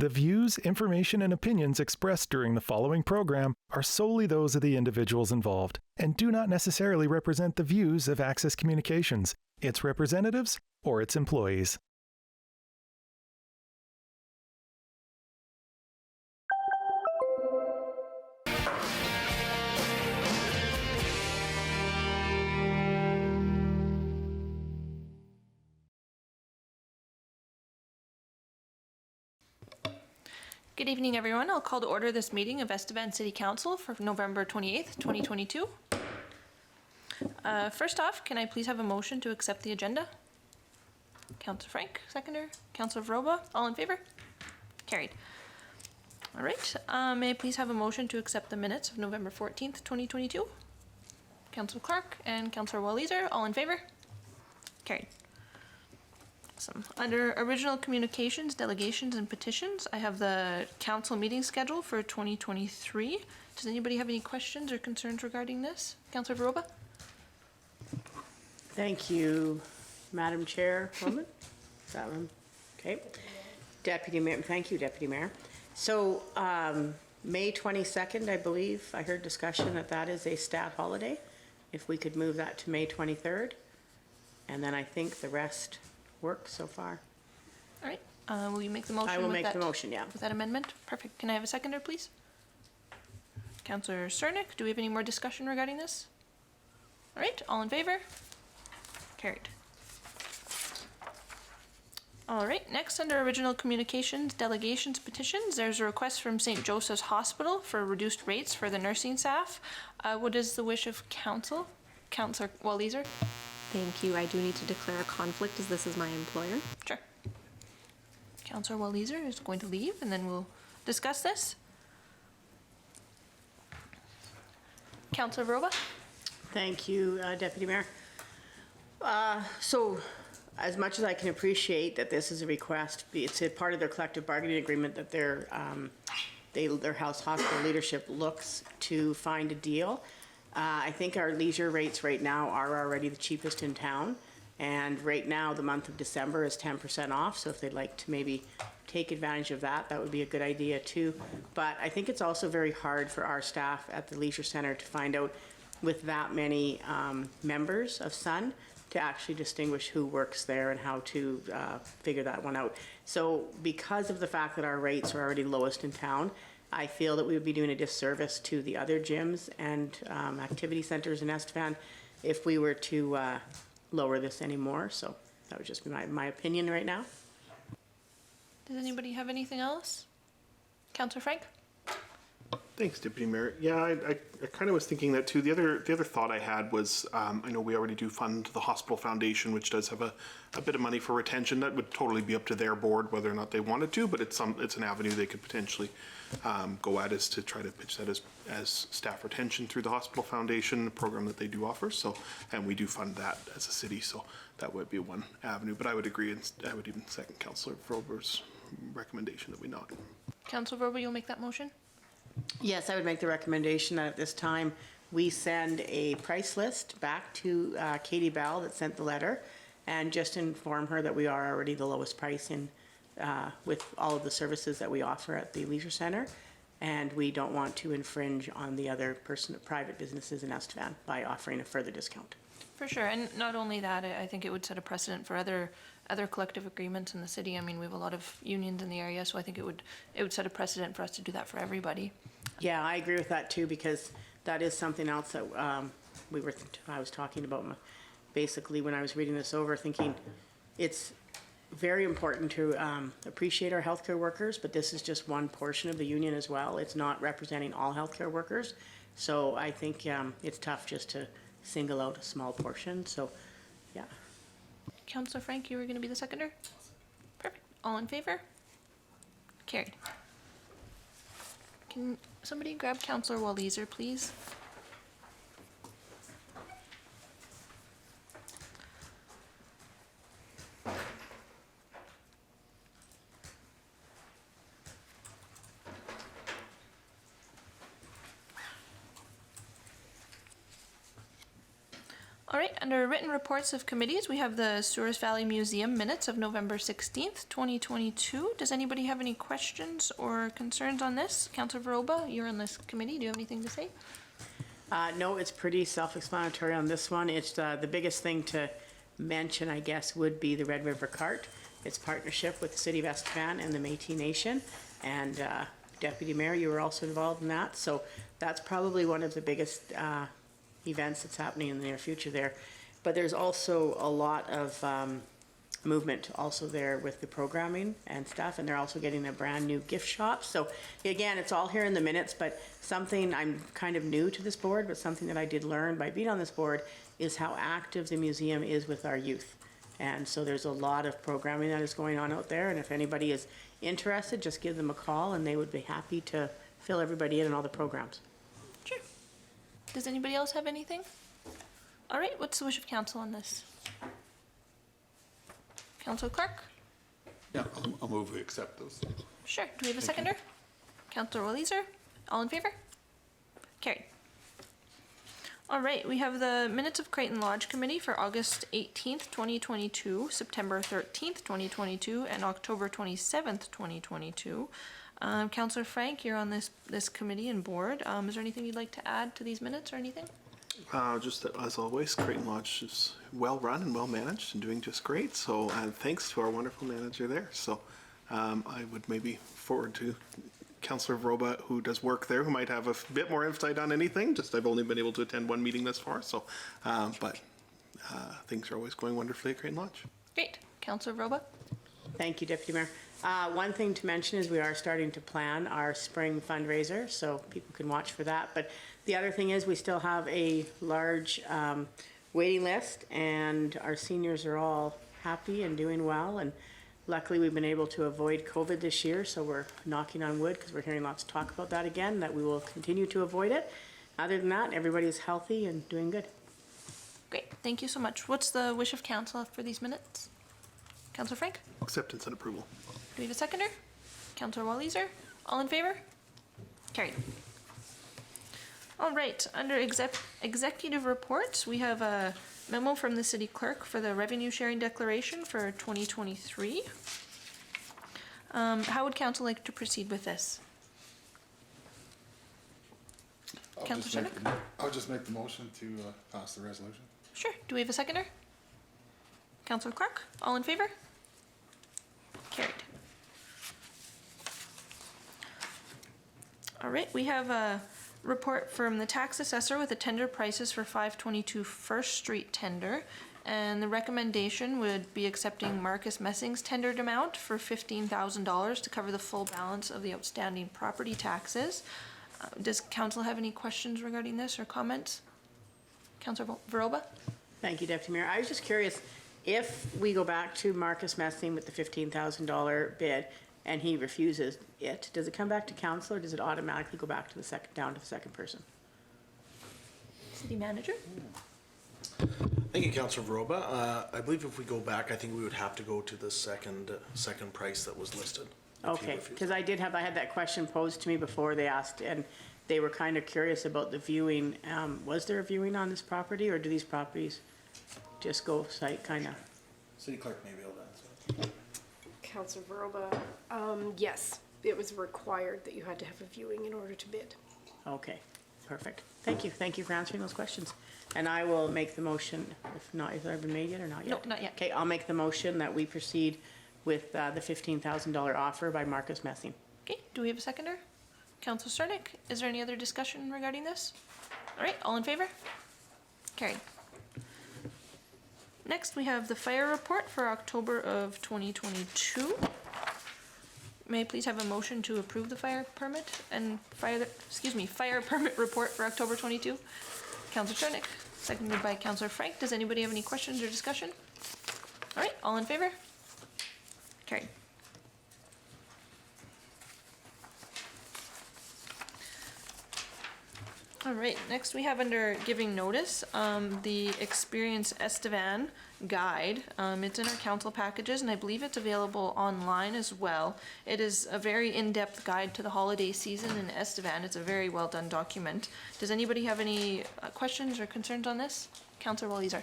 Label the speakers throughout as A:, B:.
A: The views, information, and opinions expressed during the following program are solely those of the individuals involved and do not necessarily represent the views of Access Communications, its representatives, or its employees.
B: Good evening, everyone. I'll call to order this meeting of Estevan City Council for November 28th, 2022. First off, can I please have a motion to accept the agenda? Councillor Frank, seconder. Councillor Vroba, all in favor? Carried. All right. May I please have a motion to accept the minutes of November 14th, 2022? Councillor Clark and Councillor Walliser, all in favor? Carried. Under original communications, delegations, and petitions, I have the council meeting schedule for 2023. Does anybody have any questions or concerns regarding this? Councillor Vroba?
C: Thank you, Madam Chairwoman. That one. Okay. Deputy Mayor, thank you, Deputy Mayor. So May 22nd, I believe, I heard discussion that is a stat holiday. If we could move that to May 23rd, and then I think the rest works so far.
B: All right. Will you make the motion?
C: I will make the motion, yeah.
B: With that amendment? Perfect. Can I have a seconder, please? Councillor Cernick, do we have any more discussion regarding this? All right. All in favor? Carried. All right. Next, under original communications, delegations, petitions, there's a request from St. Joseph's Hospital for reduced rates for the nursing staff. What is the wish of council? Councillor Walliser?
D: Thank you. I do need to declare a conflict as this is my employer.
B: Sure. Councillor Walliser is going to leave and then we'll discuss this. Councillor Vroba?
C: Thank you, Deputy Mayor. So as much as I can appreciate that this is a request, it's a part of their collective bargaining agreement that their hospital leadership looks to find a deal. I think our leisure rates right now are already the cheapest in town, and right now the month of December is 10% off, so if they'd like to maybe take advantage of that, that would be a good idea too. But I think it's also very hard for our staff at the Leisure Centre to find out, with that many members of Sun, to actually distinguish who works there and how to figure that one out. So because of the fact that our rates are already lowest in town, I feel that we would be doing a disservice to the other gyms and activity centers in Estevan if we were to lower this anymore. So that would just be my opinion right now.
B: Does anybody have anything else? Councillor Frank?
E: Thanks, Deputy Mayor. Yeah, I kind of was thinking that too. The other thought I had was, I know we already do fund the Hospital Foundation, which does have a bit of money for retention. That would totally be up to their board whether or not they wanted to, but it's an avenue they could potentially go at, is to try to pitch that as staff retention through the Hospital Foundation, program that they do offer. So, and we do fund that as a city, so that would be one avenue. But I would agree, and I would even second Councillor Vrober's recommendation that we not.
B: Councillor Vrober, you'll make that motion?
C: Yes, I would make the recommendation that at this time we send a price list back to Katie Bell that sent the letter, and just inform her that we are already the lowest price in with all of the services that we offer at the Leisure Centre, and we don't want to infringe on the other private businesses in Estevan by offering a further discount.
B: For sure, and not only that, I think it would set a precedent for other collective agreements in the city. I mean, we have a lot of unions in the area, so I think it would set a precedent for us to do that for everybody.
C: Yeah, I agree with that too, because that is something else that I was talking about basically when I was reading this over, thinking it's very important to appreciate our healthcare workers, but this is just one portion of the union as well. It's not representing all healthcare workers, so I think it's tough just to single out a small portion. So, yeah.
B: Councillor Frank, you were going to be the seconder? Perfect. All in favor? Carried. Can somebody grab Councillor Walliser, please? All right, right, under written reports of committees, we have the Souris Valley Museum minutes of November 16th, 2022. Does anybody have any questions or concerns on this? Councillor Veroba, you're on this committee. Do you have anything to say?
C: No, it's pretty self-explanatory on this one. It's the biggest thing to mention, I guess, would be the Red River Cart. It's partnership with the City of Estevan and the Métis Nation. And Deputy Mayor, you were also involved in that. So that's probably one of the biggest events that's happening in the near future there. But there's also a lot of movement also there with the programming and stuff, and they're also getting a brand new gift shop. So again, it's all here in the minutes, but something, I'm kind of new to this board, but something that I did learn by being on this board is how active the museum is with our youth. And so there's a lot of programming that is going on out there, and if anybody is interested, just give them a call and they would be happy to fill everybody in on all the programs.
B: Sure. Does anybody else have anything? All right, what's the wish of council on this? Councillor Clark?
F: Yeah, I'll move we accept those.
B: Sure. Do we have a seconder? Councillor Walliser? All in favor? Carried. All right, we have the minutes of Creighton Lodge Committee for August 18th, 2022, September 13th, 2022, and October 27th, 2022. Councillor Frank, you're on this committee and board. Is there anything you'd like to add to these minutes or anything?
E: Just that, as always, Creighton Lodge is well run and well managed and doing just great. So thanks to our wonderful manager there. So I would maybe forward to Councillor Veroba, who does work there, who might have a bit more insight on anything. Just I've only been able to attend one meeting thus far. So, but things are always going wonderfully at Creighton Lodge.
B: Great. Councillor Veroba?
C: Thank you, Deputy Mayor. One thing to mention is we are starting to plan our spring fundraiser, so people can watch for that. But the other thing is we still have a large waiting list, and our seniors are all happy and doing well. And luckily, we've been able to avoid COVID this year, so we're knocking on wood because we're hearing lots of talk about that again, that we will continue to avoid it. Other than that, everybody is healthy and doing good.
B: Great. Thank you so much. What's the wish of council for these minutes? Councillor Frank?
E: Acceptance and approval.
B: Do we have a seconder? Councillor Walliser? All in favor? Carried. All right, under executive reports, we have a memo from the city clerk for the revenue sharing declaration for 2023. How would council like to proceed with this? Councillor Shinnick?
F: I'll just make the motion to pass the resolution.
B: Sure. Do we have a seconder? Councillor Clark? All in favor? Carried. All right, we have a report from the tax assessor with the tender prices for 522 First Street tender, and the recommendation would be accepting Marcus Messing's tendered amount for $15,000 to cover the full balance of the outstanding property taxes. Does council have any questions regarding this or comments? Councillor Veroba?
C: Thank you, Deputy Mayor. I was just curious, if we go back to Marcus Messing with the $15,000 bid and he refuses it, does it come back to council or does it automatically go back to the down to the second person?
B: City manager?
G: Thank you, Councillor Veroba. I believe if we go back, I think we would have to go to the second price that was listed.
C: Okay, because I had that question posed to me before they asked, and they were kind of curious about the viewing. Was there a viewing on this property, or do these properties just go site kind of?
G: City clerk may be able to answer.
H: Councillor Veroba, yes, it was required that you had to have a viewing in order to bid.
C: Okay, perfect. Thank you. Thank you for answering those questions. And I will make the motion, if not, has it been made yet or not yet?
B: No, not yet.
C: Okay, I'll make the motion that we proceed with the $15,000 offer by Marcus Messing.
B: Okay, do we have a seconder? Councillor Cernick, is there any other discussion regarding this? All right, all in favor? Carried. Next, we have the fire report for October of 2022. May I please have a motion to approve the fire permit and fire permit report for October 22? Councillor Cernick, seconded by Councillor Frank. Does anybody have any questions or discussion? All right, all in favor? Carried. All right, next we have under giving notice, the Experience Estevan guide. It's in our council packages and I believe it's available online as well. It is a very in-depth guide to the holiday season in Estevan. It's a very well done document. Does anybody have any questions or concerns on this? Councillor Walizer.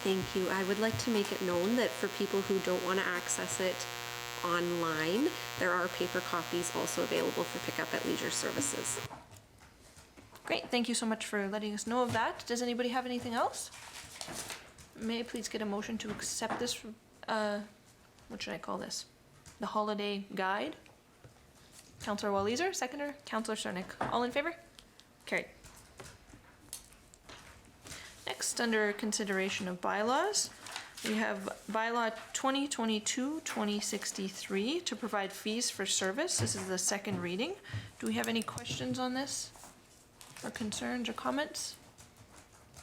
D: Thank you. I would like to make it known that for people who don't want to access it online, there are paper copies also available for pickup at Leisure Services.
B: Great, thank you so much for letting us know of that. Does anybody have anything else? May I please get a motion to accept this, what should I call this? The holiday guide? Councillor Walizer, seconder. Councillor Cernick. All in favor? Carried. Next, under consideration of bylaws, we have bylaw 2022-2063 to provide fees for service. This is the second reading. Do we have any questions on this? Or concerns or comments?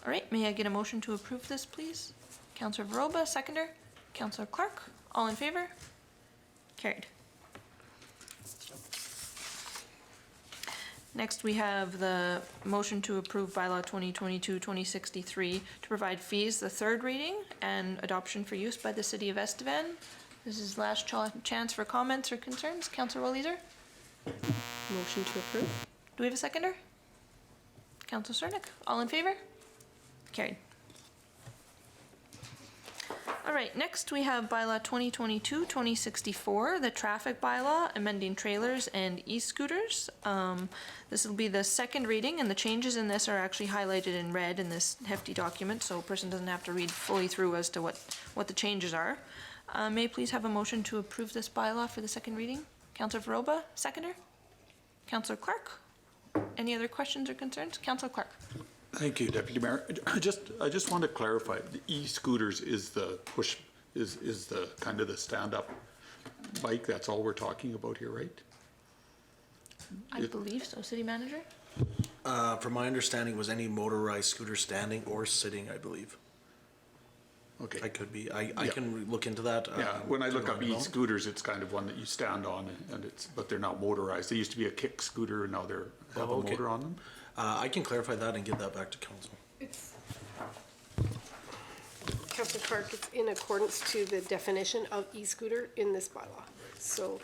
B: All right, may I get a motion to approve this, please? Councillor Varoba, seconder. Councillor Clark, all in favor? Carried. Next, we have the motion to approve bylaw 2022-2063 to provide fees, the third reading, and adoption for use by the city of Estevan. This is last chance for comments or concerns. Councillor Walizer?
D: Motion to approve.
B: Do we have a seconder? Councillor Cernick, all in favor? Carried. All right, next we have bylaw 2022-2064, the traffic bylaw, amending trailers and e-scooters. This will be the second reading, and the changes in this are actually highlighted in red in this hefty document, so a person doesn't have to read fully through as to what the changes are. May I please have a motion to approve this bylaw for the second reading? Councillor Varoba, seconder. Councillor Clark? Any other questions or concerns? Councillor Clark.
F: Thank you, Deputy Mayor. I just want to clarify, the e-scooters is the push, is the kind of the stand-up bike, that's all we're talking about here, right?
B: I believe so. City manager?
G: From my understanding, was any motorized scooter standing or sitting, I believe.
F: Okay.
G: I could be, I can look into that.
F: Yeah, when I look
G: to
F: up
G: know.
F: e-scooters, it's kind of one that you stand on, and but they're not motorized. They used to be a kick scooter, and now they're have a motor on them.
G: I can clarify that and give that back to council.
H: It's, Councillor Clark, it's in accordance to the definition of e-scooter in this bylaw. So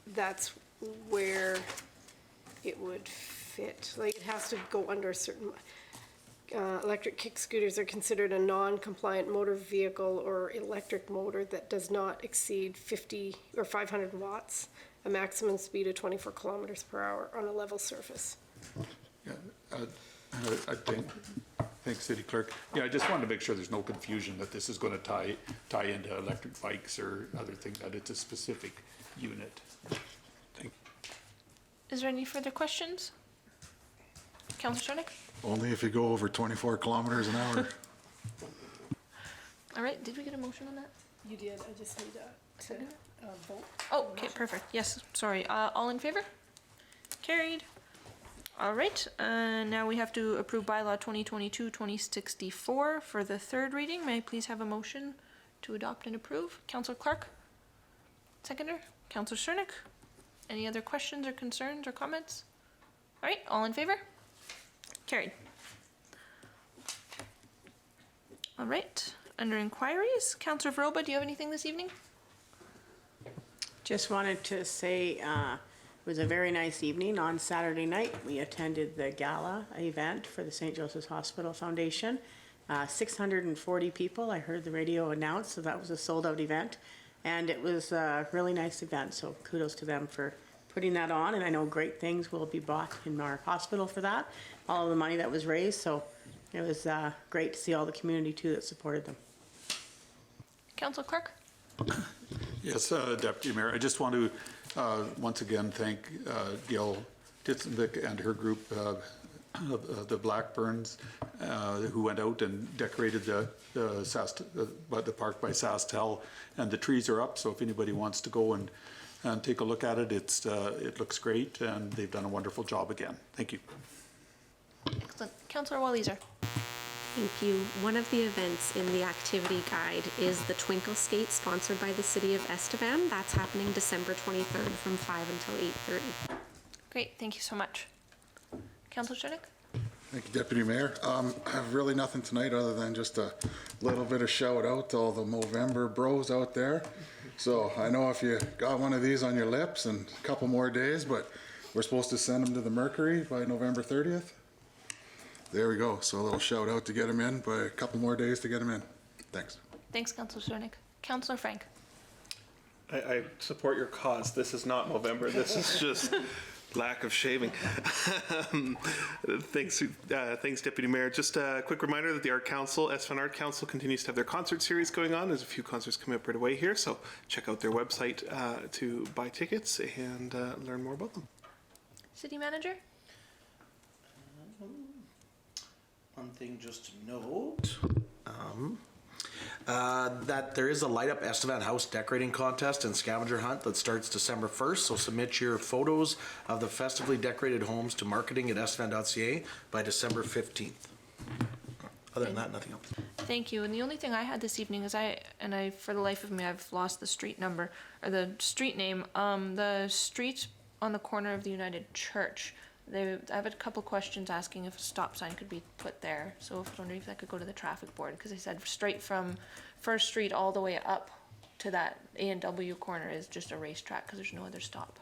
H: that's where it would fit. Like, it has to go under a certain, electric kick scooters are considered a non-compliant motor vehicle or electric motor that does not exceed 50 or 500 watts, a maximum speed of 24 kilometers per hour on a level surface.
F: Yeah, I think, thanks, City Clerk. Yeah, I just wanted to make sure there's no confusion that this is going to tie into electric bikes or other things, that it's a specific unit. Thank you.
B: Is there any further questions? Councillor Cernick?
I: Only if you go over 24 kilometers an hour.
B: All right, did we get a motion on that?
H: You did, I just need to vote.
B: Oh, okay, perfect. Yes, sorry. All in favor? Carried. All right, now we have to approve bylaw 2022-2064 for the third reading. May I please have a motion to adopt and approve? Councillor Clark? Seconder? Councillor Cernick? Any other questions or concerns or comments? All right, all in favor? Carried. All right, under inquiries, Councillor Varoba, do you have anything this evening?
C: Just wanted to say it was a very nice evening on Saturday night. We attended the gala event for the St. Joseph's Hospital Foundation. 640 people, I heard the radio announce, so that was a sold-out event. And it was a really nice event, so kudos to them for putting that on. And I know great things will be bought in our hospital for that, all of the money that was raised. So it was great to see all the community, too, that supported them.
B: Councillor Clark?
F: Yes, Deputy Mayor, I just want to once again thank Gail Ditzenbeck and her group, the Blackburns, who went out and decorated the park by Sastel, and the trees are up, so if anybody wants to go and take a look at it, it looks great, and they've done a wonderful job again. Thank you.
B: Excellent. Councillor Walizer?
D: Thank you. One of the events in the activity guide is the Twinkle Skate sponsored by the city of Estevan. That's happening December 23rd from 5 until 8:30.
B: Great, thank you so much. Councillor Cernick?
I: Thank you, Deputy Mayor. I have really nothing tonight other than just a little bit of shout out to all the Movember bros out there. So I know if you got one of these on your lips and a couple more days, but we're supposed to send them to the Mercury by November 30th. There we go. So a little shout out to get them in, by a couple more days to get them in. Thanks.
B: Thanks, Councillor Cernick. Councillor Frank?
E: I support your cause. This is not Movember. This is just lack of shaving. Thanks, Deputy Mayor. Just a quick reminder that the Art Council, Estevan Art Council, continues to have their concert series going on. There's a few concerts coming up right away here, so check out their website to buy tickets and learn more about them.
B: City Manager?
G: One thing just to note, that there is a Light Up Estevan House decorating contest and scavenger hunt that starts December 1st. So submit your photos of the festively decorated homes to marketing@estevan.ca by December 15th. Other than that, nothing else.
B: Thank you. And the only thing I had this evening is for the life of me, I've lost the street number, or the street name. The street on the corner of the United Church. I have a couple questions asking if a stop sign could be put there. So I was wondering if that could go to the traffic board, because they said straight from First Street all the way up to that A&W corner is just a racetrack because there's no other stop.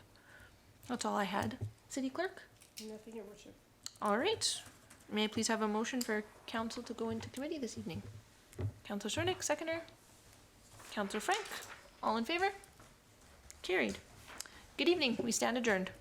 B: That's all I had. City Clerk?
H: Nothing, Your Worship.
B: All right. May I please have a motion for council to go into committee this evening? Councillor Cernick, seconder. Councillor Frank, all in favor? Carried. Good evening. We stand adjourned.